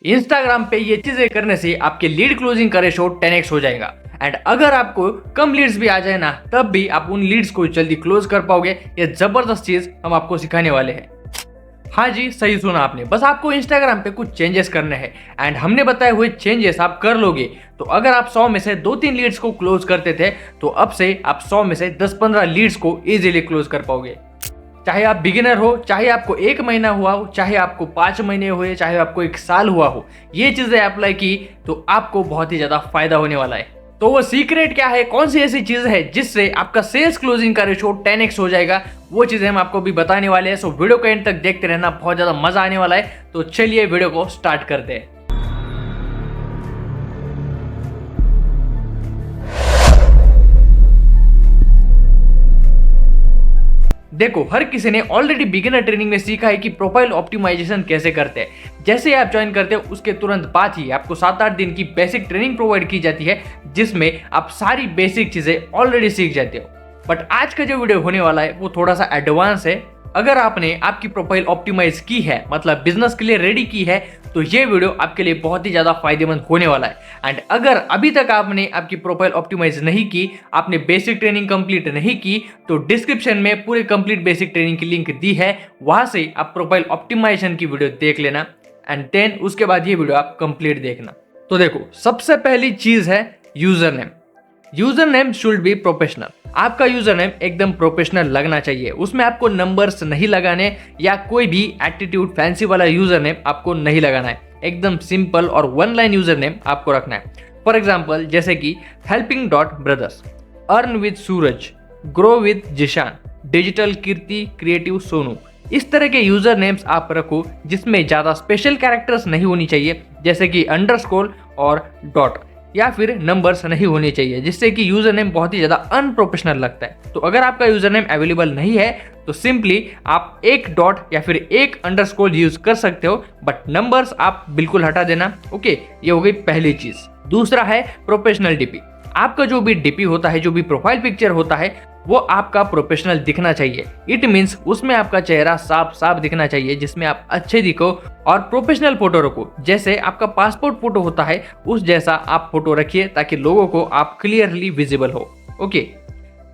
Instagram पे ये चीजें करने से आपके लीड क्लोजिंग का रेशो 10x हो जाएगा। एंड अगर आपको कम लीड्स भी आ जाए ना, तब भी आप उन लीड्स को जल्दी क्लोज कर पाओगे। ये जबरदस्त चीज हम आपको सिखाने वाले हैं। हाँ जी, सही सुना आपने। बस आपको इंस्टाग्राम पे कुछ चेंजेस करने हैं एंड हमने बताए हुए चेंजेस आप कर लोगे तो अगर आप 100 में से 2-3 लीड्स को क्लोज करते थे तो अब से आप 100 में से 10-15 लीड्स को इजीली क्लोज कर पाओगे। चाहे आप बिगिनर हो, चाहे आपको 1 महीना हुआ हो, चाहे आपको 5 महीने हुए, चाहे आपको 1 साल हुआ हो, ये चीजें अप्लाई की तो आपको बहुत ही ज्यादा फायदा होने वाला है। तो वो सीक्रेट क्या है, कौन सी ऐसी चीज है जिससे आपका सेल्स क्लोजिंग का रेशो 10x हो जाएगा, वो चीजें हम आपको भी बताने वाले हैं। सो वीडियो को एंड तक देखते रहना, बहुत ज्यादा मजा आने वाला है। तो चलिए वीडियो को स्टार्ट करते हैं। देखो, हर किसी ने ऑलरेडी बिगिनर ट्रेनिंग में सीखा है कि प्रोफाइल ऑप्टिमाइजेशन कैसे करते हैं। जैसे आप ज्वाइन करते हो उसके तुरंत बाद ही आपको 7-8 दिन की बेसिक ट्रेनिंग प्रोवाइड की जाती है, जिसमें आप सारी बेसिक चीजें ऑलरेडी सीख जाते हो। बट आज का जो वीडियो होने वाला है वो थोड़ा सा एडवांस है। अगर आपने आपकी प्रोफाइल ऑप्टिमाइज की है, मतलब बिजनेस के लिए रेडी की है, तो ये वीडियो आपके लिए बहुत ही ज्यादा फायदेमंद होने वाला है। एंड अगर अभी तक आपने आपकी प्रोफाइल ऑप्टिमाइज नहीं की, आपने बेसिक ट्रेनिंग कंप्लीट नहीं की, तो डिस्क्रिप्शन में पूरे कंप्लीट बेसिक ट्रेनिंग की लिंक दी है, वहां से आप प्रोफाइल ऑप्टिमाइजेशन की वीडियो देख लेना एंड देन उसके बाद ये वीडियो आप कंप्लीट देखना। तो देखो, सबसे पहली चीज है user name. User name should be professional. आपका यूजर नेम एकदम प्रोफेशनल लगना चाहिए। उसमें आपको नंबर्स नहीं लगाने या कोई भी एटीट्यूड फैंसी वाला यूजर नेम आपको नहीं लगाना है। एकदम सिंपल और 1 लाइन यूजर नेम आपको रखना है। फॉर एग्जाम्पल जैसे कि helping.brothers, earn with Suraj, grow with Zeeshan, digital Kirti, creative Sonu. इस तरह के यूजर नेम्स आप रखो जिसमें ज्यादा स्पेशल कैरेक्टर्स नहीं होनी चाहिए, जैसे कि अंडरस्कोर और डॉट, या फिर नंबर्स नहीं होने चाहिए, जिससे कि यूजर नेम बहुत ही ज्यादा अनप्रोफेशनल लगता है। तो अगर आपका यूजर नेम अवेलेबल नहीं है तो सिंपली आप एक डॉट या फिर एक अंडरस्कोर यूज कर सकते हो, बट नंबर्स आप बिल्कुल हटा देना। ओके, ये हो गई पहली चीज। दूसरा है प्रोफेशनल डीपी। आपका जो भी डीपी होता है, जो भी प्रोफाइल पिक्चर होता है, वो आपका प्रोफेशनल दिखना चाहिए। इट मीन्स उसमें आपका चेहरा साफ साफ दिखना चाहिए, जिसमें आप अच्छे दिखो और प्रोफेशनल फोटो रखो। जैसे आपका पासपोर्ट फोटो होता है उस जैसा आप फोटो रखिए, ताकि लोगों को आप क्लियरली विजिबल हो। ओके।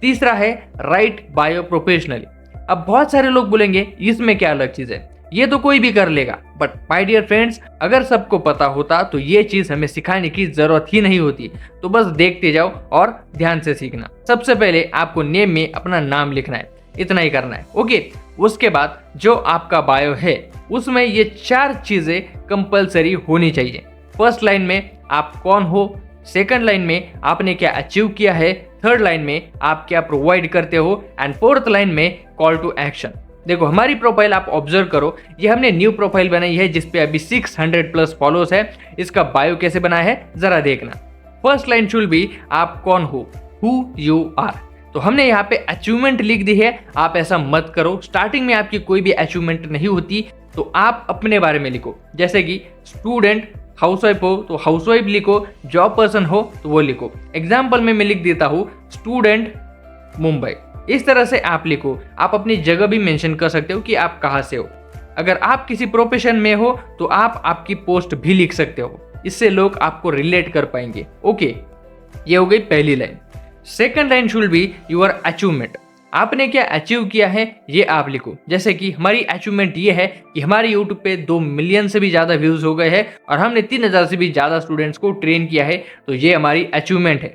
तीसरा है राइट बायो प्रोफेशनली। अब बहुत सारे लोग बोलेंगे इसमें क्या अलग चीज है, ये तो कोई भी कर लेगा। बट माय डियर फ्रेंड्स, अगर सबको पता होता तो ये चीज हमें सिखाने की जरूरत ही नहीं होती। तो बस देखते जाओ और ध्यान से सीखना। सबसे पहले आपको नेम में अपना नाम लिखना है, इतना ही करना है। ओके। उसके बाद जो आपका बायो है उसमें ये 4 चीजें कंपलसरी होनी चाहिए। फर्स्ट लाइन में आप कौन हो, सेकंड लाइन में आपने क्या अचीव किया है, थर्ड लाइन में आप क्या प्रोवाइड करते हो, एंड फोर्थ लाइन में कॉल टू एक्शन। देखो, हमारी प्रोफाइल आप ऑब्जर्व करो, ये हमने न्यू प्रोफाइल बनाई है जिसपे अभी 600 प्लस फॉलोअर्स है। इसका बायो कैसे बनाया है जरा देखना। फर्स्ट लाइन शुड बी आप कौन हो, हु यू आर। तो हमने यहाँ पे अचीवमेंट लिख दी है, आप ऐसा मत करो। स्टार्टिंग में आपकी कोई भी अचीवमेंट नहीं होती, तो आप अपने बारे में लिखो। जैसे कि स्टूडेंट, हाउसवाइफ हो तो हाउसवाइफ लिखो, जॉब पर्सन हो तो वो लिखो। एग्जाम्पल में मैं लिख देता हूँ स्टूडेंट मुंबई। इस तरह से आप लिखो। आप अपनी जगह भी मेंशन कर सकते हो कि आप कहाँ से हो। अगर आप किसी प्रोफेशन में हो तो आप आपकी पोस्ट भी लिख सकते हो, इससे लोग आपको रिलेट कर पाएंगे। ओके, ये हो गई पहली line. Second line should be your achievement. आपने क्या अचीव किया है ये आप लिखो। जैसे कि हमारी अचीवमेंट ये है कि हमारे यूट्यूब पे 2 मिलियन से भी ज्यादा व्यूज हो गए हैं और हमने 3000 से भी ज्यादा स्टूडेंट्स को ट्रेन किया है, तो ये हमारी अचीवमेंट है।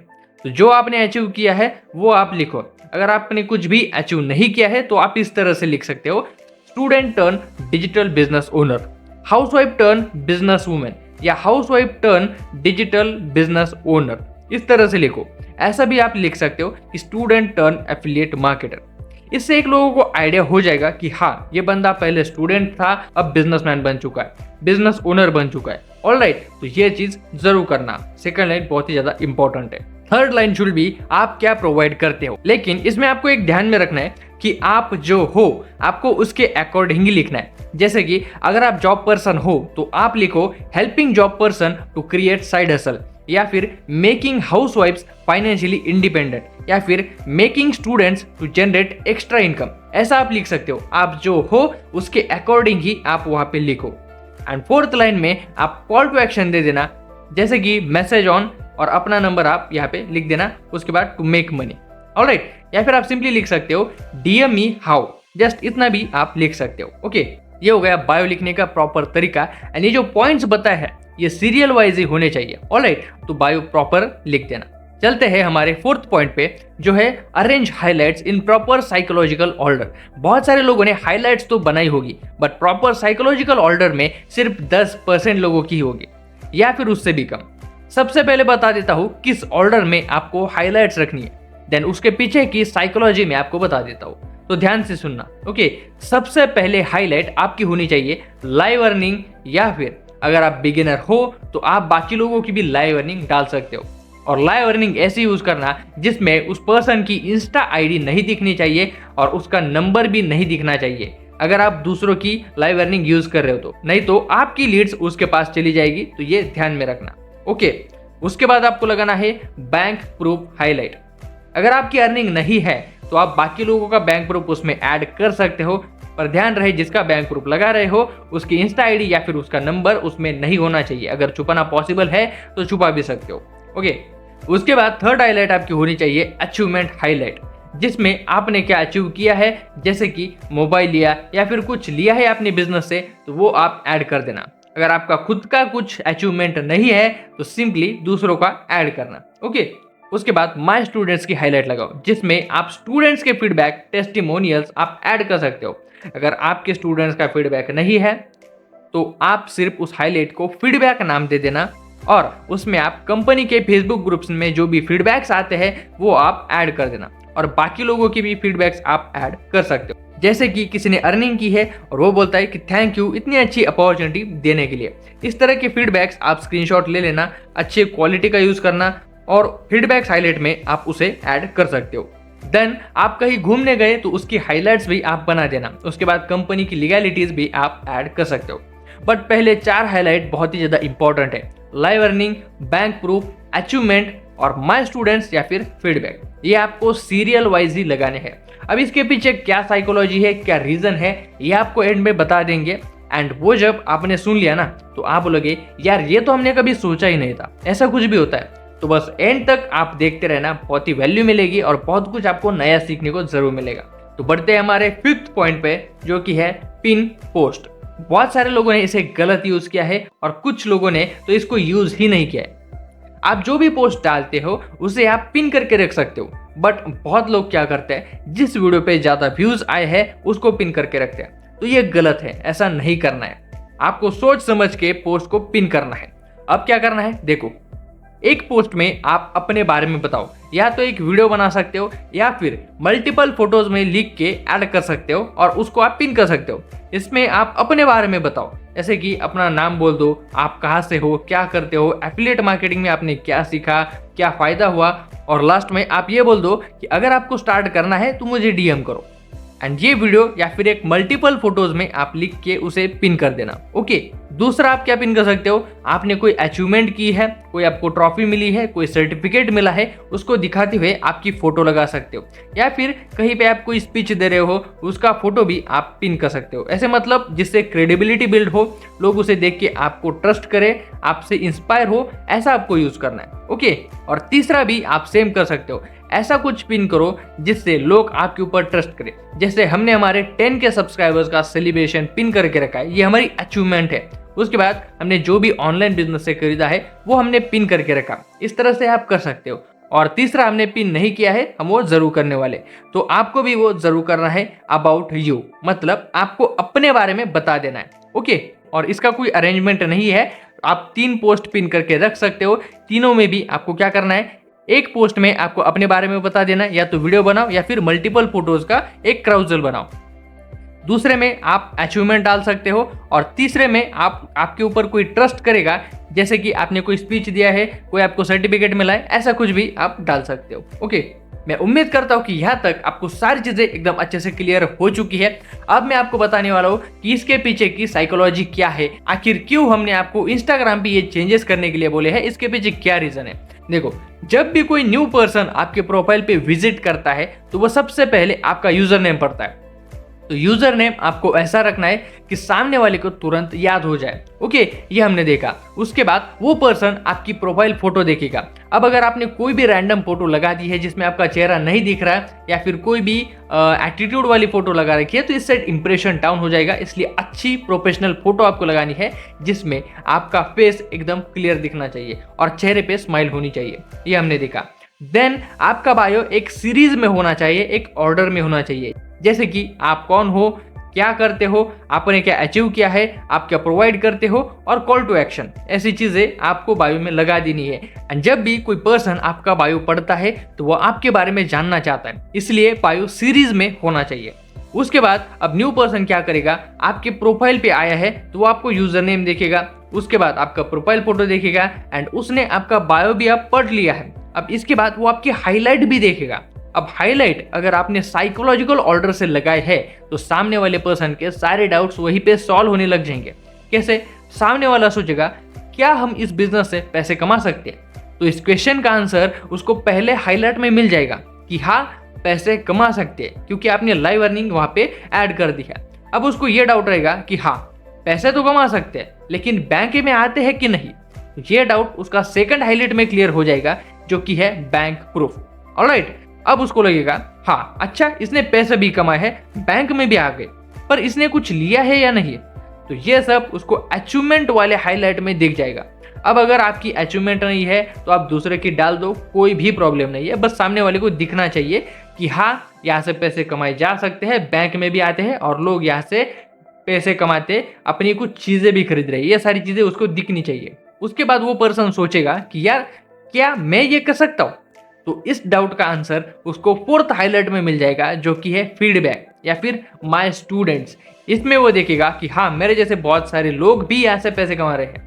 तो जो आपने अचीव किया है वो आप लिखो। अगर आपने कुछ भी अचीव नहीं किया है तो आप इस तरह से लिख सकते हो, student turn digital business owner, housewife turn business women, या housewife turn digital business owner. इस तरह से लिखो। ऐसा भी आप लिख सकते हो कि स्टूडेंट टर्न एफिलिएट मार्केटर। इससे एक लोगों को आइडिया हो जाएगा कि हाँ, ये बंदा पहले स्टूडेंट था, अब बिजनेसमैन बन चुका है, बिजनेस ओनर बन चुका है। ऑलराइट, तो ये चीज जरूर करना। सेकंड लाइन बहुत ही ज्यादा इंपॉर्टेंट है। थर्ड लाइन शुड बी आप क्या प्रोवाइड करते हो। लेकिन इसमें आपको एक ध्यान में रखना है कि आप जो हो आपको उसके अकॉर्डिंग ही लिखना है। जैसे कि अगर आप जॉब पर्सन हो तो आप लिखो helping job person to create side hustle, या फिर मेकिंग हाउसवाइफ्स फाइनेंशियली इंडिपेंडेंट, या फिर making students to generate extra income. ऐसा आप लिख सकते हो। आप जो हो उसके अकॉर्डिंग ही आप वहां पे लिखो। एंड फोर्थ लाइन में आप कॉल टू एक्शन दे देना, जैसे कि मैसेज ऑन, और अपना नंबर आप यहाँ पे लिख देना, उसके बाद टू मेक मनी। ऑलराइट, या फिर आप सिंपली लिख सकते हो डीएम मी हाउ, जस्ट इतना भी आप लिख सकते हो। ओके, ये हो गया बायो लिखने का प्रॉपर तरीका। एंड ये जो पॉइंट्स बताया है ये सीरियल वाइज ही होने चाहिए। ऑलराइट, तो बायो प्रॉपर लिख देना। चलते हैं हमारे फोर्थ पॉइंट पे, जो है arrange highlights in proper psychological order. बहुत सारे लोगों ने हाइलाइट्स तो बनाई होगी, बट प्रॉपर साइकोलॉजिकल ऑर्डर में सिर्फ 10% लोगों की होगी, या फिर उससे भी कम। सबसे पहले बता देता हूँ किस ऑर्डर में आपको हाइलाइट्स रखनी है, देन उसके पीछे की साइकोलॉजी में आपको बता देता हूँ, तो ध्यान से सुनना। ओके, सबसे पहले हाईलाइट आपकी होनी चाहिए लाइव अर्निंग, या फिर अगर आप बिगिनर हो तो आप बाकी लोगों की भी लाइव अर्निंग डाल सकते हो। और लाइव अर्निंग ऐसे यूज करना जिसमें उस पर्सन की इंस्टा आईडी नहीं दिखनी चाहिए और उसका नंबर भी नहीं दिखना चाहिए, अगर आप दूसरों की लाइव अर्निंग यूज कर रहे हो तो, नहीं तो आपकी लीड्स उसके पास चली जाएगी, तो ये ध्यान में रखना। ओके, उसके बाद आपको लगाना है बैंक प्रूफ हाईलाइट। अगर आपकी अर्निंग नहीं है तो आप बाकी लोगों का बैंक प्रूफ उसमें ऐड कर सकते हो, पर ध्यान रहे जिसका बैंक प्रूफ लगा रहे हो उसकी इंस्टा आईडी या फिर उसका नंबर उसमें नहीं होना चाहिए। अगर छुपाना पॉसिबल है तो छुपा भी सकते हो। ओके, उसके बाद थर्ड हाईलाइट आपकी होनी चाहिए अचीवमेंट हाईलाइट, जिसमें आपने क्या अचीव किया है, जैसे कि मोबाइल लिया या फिर कुछ लिया है अपने बिजनेस से, तो वो आप ऐड कर देना। अगर आपका खुद का कुछ अचीवमेंट नहीं है तो सिंपली दूसरों का ऐड करना। ओके, उसके बाद माय स्टूडेंट्स की हाईलाइट लगाओ, जिसमें आप स्टूडेंट्स के फीडबैक टेस्टिमोनियल्स आप ऐड कर सकते हो। अगर आपके स्टूडेंट्स का फीडबैक नहीं है तो आप सिर्फ उस हाईलाइट को फीडबैक नाम दे देना, और उसमें आप कंपनी के फेसबुक ग्रुप्स में जो भी फीडबैक्स आते हैं वो आप ऐड कर देना, और बाकी लोगों की भी फीडबैक्स आप ऐड कर सकते हो। जैसे कि किसी ने अर्निंग की है और वो बोलता है कि थैंक यू इतनी अच्छी अपॉर्चुनिटी देने के लिए, इस तरह के फीडबैक्स आप स्क्रीनशॉट ले लेना, अच्छे क्वालिटी का यूज करना, और फीडबैक्स हाईलाइट में आप उसे ऐड कर सकते हो। देन आप कहीं घूमने गए तो उसकी हाईलाइट्स भी आप बना देना, उसके बाद कंपनी की लीगैलिटीज भी आप ऐड कर सकते हो। बट पहले 4 हाईलाइट बहुत ही ज्यादा इंपॉर्टेंट है, live earning, bank proof, achievement और माय स्टूडेंट्स या फिर फीडबैक। ये आपको सीरियल वाइज ही लगाने हैं। अब इसके पीछे क्या साइकोलॉजी है, क्या रीजन है, ये आपको एंड में बता देंगे। एंड वो जब आपने सुन लिया ना तो आप बोलोगे यार ये तो हमने कभी सोचा ही नहीं था, ऐसा कुछ भी होता है। तो बस एंड तक आप देखते रहना, बहुत ही वैल्यू मिलेगी और बहुत कुछ आपको नया सीखने को जरूर मिलेगा। तो बढ़ते हैं हमारे 5th पॉइंट पे, जो कि है पिन पोस्ट। बहुत सारे लोगों ने इसे गलत यूज किया है और कुछ लोगों ने तो इसको यूज ही नहीं किया है। आप जो भी पोस्ट डालते हो उसे आप पिन करके रख सकते हो, बट बहुत लोग क्या करते हैं, जिस वीडियो पे ज्यादा व्यूज आए हैं उसको पिन करके रखते हैं, तो ये गलत है, ऐसा नहीं करना है। आपको सोच समझ के पोस्ट को पिन करना है। अब क्या करना है, देखो, एक पोस्ट में आप अपने बारे में बताओ, या तो एक वीडियो बना सकते हो या फिर मल्टीपल फोटोज में लिख के ऐड कर सकते हो और उसको आप पिन कर सकते हो। इसमें आप अपने बारे में बताओ, जैसे कि अपना नाम बोल दो, आप कहाँ से हो, क्या करते हो, एफिलिएट मार्केटिंग में आपने क्या सीखा, क्या फायदा हुआ, और लास्ट में आप ये बोल दो कि अगर आपको स्टार्ट करना है तो मुझे डीएम करो। एंड ये वीडियो या फिर एक मल्टीपल फोटोज में आप लिख के उसे पिन कर देना। ओके, दूसरा आप क्या पिन कर सकते हो, आपने कोई अचीवमेंट की है, कोई आपको ट्रॉफी मिली है, कोई सर्टिफिकेट मिला है, उसको दिखाते हुए आपकी फोटो लगा सकते हो, या फिर कहीं पे आप कोई स्पीच दे रहे हो उसका फोटो भी आप पिन कर सकते हो। ऐसे मतलब जिससे क्रेडिबिलिटी बिल्ड हो, लोग उसे देख के आपको ट्रस्ट करे, आपसे इंस्पायर हो, ऐसा आपको यूज करना है। ओके, और तीसरा भी आप सेम कर सकते हो, ऐसा कुछ पिन करो जिससे लोग आपके ऊपर ट्रस्ट करें। जैसे हमने हमारे 10 के सब्सक्राइबर्स का सेलिब्रेशन पिन करके रखा है, ये हमारी अचीवमेंट है। उसके बाद हमने जो भी ऑनलाइन बिजनेस से खरीदा है वो हमने पिन करके रखा। इस तरह से आप कर सकते हो। और तीसरा हमने पिन नहीं किया है, हम वो जरूर करने वाले, तो आपको भी वो जरूर करना है अबाउट यू, मतलब आपको अपने बारे में बता देना है। ओके, और इसका कोई अरेंजमेंट नहीं है, आप 3 पोस्ट पिन करके रख सकते हो। तीनों में भी आपको क्या करना है, एक पोस्ट में आपको अपने बारे में बता देना, या तो वीडियो बनाओ या फिर मल्टीपल फोटोज का एक क्राउजल बनाओ। दूसरे में आप अचीवमेंट डाल सकते हो, और तीसरे में आप आपके ऊपर कोई ट्रस्ट करेगा, जैसे कि आपने कोई स्पीच दिया है, कोई आपको सर्टिफिकेट मिला है, ऐसा कुछ भी आप डाल सकते हो। ओके, मैं उम्मीद करता हूँ कि यहाँ तक आपको सारी चीजें एकदम अच्छे से क्लियर हो चुकी है। अब मैं आपको बताने वाला हूँ कि इसके पीछे की साइकोलॉजी क्या है, आखिर क्यों हमने आपको इंस्टाग्राम पे ये चेंजेस करने के लिए बोले हैं, इसके पीछे क्या रीजन है। देखो, जब भी कोई न्यू पर्सन आपके प्रोफाइल पे विजिट करता है तो वो सबसे पहले आपका यूजर नेम पढ़ता है। तो यूजर नेम आपको ऐसा रखना है कि सामने वाले को तुरंत याद हो जाए। ओके, ये हमने देखा। उसके बाद वो पर्सन आपकी प्रोफाइल फोटो देखेगा। अब अगर आपने कोई भी रैंडम फोटो लगा दी है जिसमें आपका चेहरा नहीं दिख रहा है या फिर कोई भी एटीट्यूड वाली फोटो लगा रखी है, तो इससे इंप्रेशन डाउन हो जाएगा। इसलिए अच्छी प्रोफेशनल फोटो आपको लगानी है जिसमें आपका फेस एकदम क्लियर दिखना चाहिए और चेहरे पे स्माइल होनी चाहिए। ये हमने देखा। देन आपका बायो एक सीरीज में होना चाहिए, एक ऑर्डर में होना चाहिए, जैसे कि आप कौन हो, क्या करते हो, आपने क्या अचीव किया है, आप क्या प्रोवाइड करते हो और कॉल टू एक्शन। ऐसी चीजें आपको बायो में लगा देनी है। एंड जब भी कोई पर्सन आपका बायो पढ़ता है तो वो आपके बारे में जानना चाहता है, इसलिए बायो सीरीज में होना चाहिए। उसके बाद अब न्यू पर्सन क्या करेगा, आपके प्रोफाइल पे आया है तो वो आपको यूजर नेम देखेगा, उसके बाद आपका प्रोफाइल फोटो देखेगा एंड उसने आपका बायो भी आप पढ़ लिया है। अब इसके बाद वो आपकी हाईलाइट भी देखेगा। अब हाईलाइट अगर आपने साइकोलॉजिकल ऑर्डर से लगाए है तो सामने वाले पर्सन के सारे डाउट्स वहीं पे सॉल्व होने लग जाएंगे। कैसे? सामने वाला सोचेगा क्या हम इस बिजनेस से पैसे कमा सकते हैं, तो इस क्वेश्चन का आंसर उसको पहले हाईलाइट में मिल जाएगा कि हाँ पैसे कमा सकते हैं, क्योंकि आपने लाइव अर्निंग वहां पे ऐड कर दी है। अब उसको ये डाउट रहेगा कि हाँ पैसे तो कमा सकते हैं लेकिन बैंक में आते हैं कि नहीं, तो ये डाउट उसका सेकंड हाईलाइट में क्लियर हो जाएगा, जो कि है बैंक प्रूफ। ऑलराइट, अब उसको लगेगा हाँ अच्छा इसने पैसे भी कमाए हैं, बैंक में भी आ गए, पर इसने कुछ लिया है या नहीं, तो ये सब उसको अचीवमेंट वाले हाईलाइट में दिख जाएगा। अब अगर आपकी अचीवमेंट नहीं है तो आप दूसरे की डाल दो, कोई भी प्रॉब्लम नहीं है, बस सामने वाले को दिखना चाहिए कि हाँ यहाँ से पैसे कमाए जा सकते हैं, बैंक में भी आते हैं और लोग यहाँ से पैसे कमाते अपनी कुछ चीजें भी खरीद रहे हैं। ये सारी चीजें उसको दिखनी चाहिए। उसके बाद वो पर्सन सोचेगा कि यार क्या मैं ये कर सकता हूँ, तो इस डाउट का आंसर उसको फोर्थ हाईलाइट में मिल जाएगा, जो कि है फीडबैक या फिर माय स्टूडेंट्स। इसमें वो देखेगा कि हाँ मेरे जैसे बहुत सारे लोग भी यहाँ से पैसे कमा रहे हैं।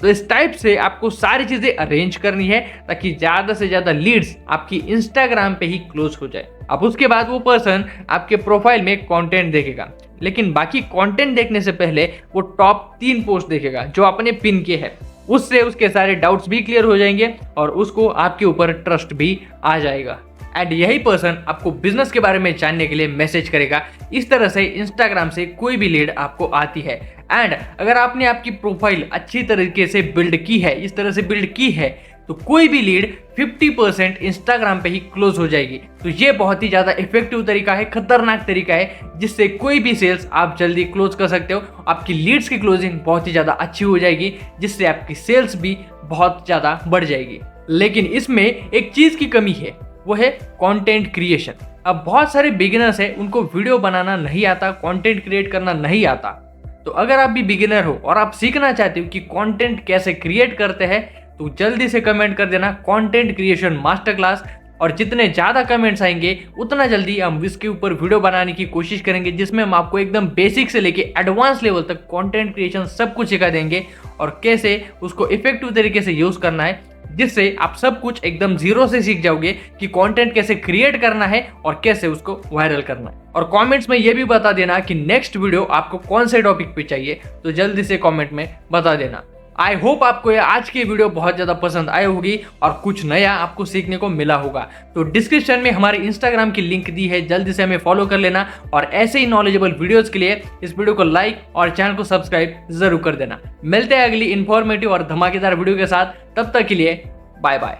तो इस टाइप से आपको सारी चीजें अरेंज करनी है ताकि ज्यादा से ज्यादा लीड्स आपकी इंस्टाग्राम पे ही क्लोज हो जाए। अब उसके बाद वो पर्सन आपके प्रोफाइल में कंटेंट देखेगा, लेकिन बाकी कंटेंट देखने से पहले वो टॉप 3 पोस्ट देखेगा जो आपने पिन किए हैं। उससे उसके सारे डाउट्स भी क्लियर हो जाएंगे और उसको आपके ऊपर ट्रस्ट भी आ जाएगा। एंड यही पर्सन आपको बिजनेस के बारे में जानने के लिए मैसेज करेगा। इस तरह से इंस्टाग्राम से कोई भी लीड आपको आती है। एंड अगर आपने आपकी प्रोफाइल अच्छी तरीके से बिल्ड की है, इस तरह से बिल्ड की है, तो कोई भी लीड 50% इंस्टाग्राम पे ही क्लोज हो जाएगी। तो ये बहुत ही ज्यादा इफेक्टिव तरीका है, खतरनाक तरीका है, जिससे कोई भी सेल्स आप जल्दी क्लोज कर सकते हो। आपकी लीड्स की क्लोजिंग बहुत ही ज्यादा अच्छी हो जाएगी, जिससे आपकी सेल्स भी बहुत ज्यादा बढ़ जाएगी। लेकिन इसमें एक चीज की कमी है, वो है कंटेंट क्रिएशन। अब बहुत सारे बिगिनर्स हैं, उनको वीडियो बनाना नहीं आता, कंटेंट क्रिएट करना नहीं आता। तो अगर आप भी बिगिनर हो और आप सीखना चाहते हो कि कंटेंट कैसे क्रिएट करते हैं, तो जल्दी से कमेंट कर देना कंटेंट क्रिएशन मास्टर क्लास। और जितने ज़्यादा कमेंट्स आएंगे उतना जल्दी हम इसके ऊपर वीडियो बनाने की कोशिश करेंगे, जिसमें हम आपको एकदम बेसिक से लेके एडवांस लेवल तक कंटेंट क्रिएशन सब कुछ सिखा देंगे और कैसे उसको इफेक्टिव तरीके से यूज़ करना है, जिससे आप सब कुछ एकदम जीरो से सीख जाओगे कि कंटेंट कैसे क्रिएट करना है और कैसे उसको वायरल करना है। और कमेंट्स में ये भी बता देना कि नेक्स्ट वीडियो आपको कौन से टॉपिक पे चाहिए, तो जल्दी से कमेंट में बता देना। आई होप आपको ये आज की वीडियो बहुत ज़्यादा पसंद आई होगी और कुछ नया आपको सीखने को मिला होगा। तो डिस्क्रिप्शन में हमारे इंस्टाग्राम की लिंक दी है, जल्दी से हमें फॉलो कर लेना और ऐसे ही नॉलेजेबल वीडियोस के लिए इस वीडियो को लाइक और चैनल को सब्सक्राइब जरूर कर देना। मिलते हैं अगली इन्फॉर्मेटिव और धमाकेदार वीडियो के साथ, तब तक के लिए बाय बाय।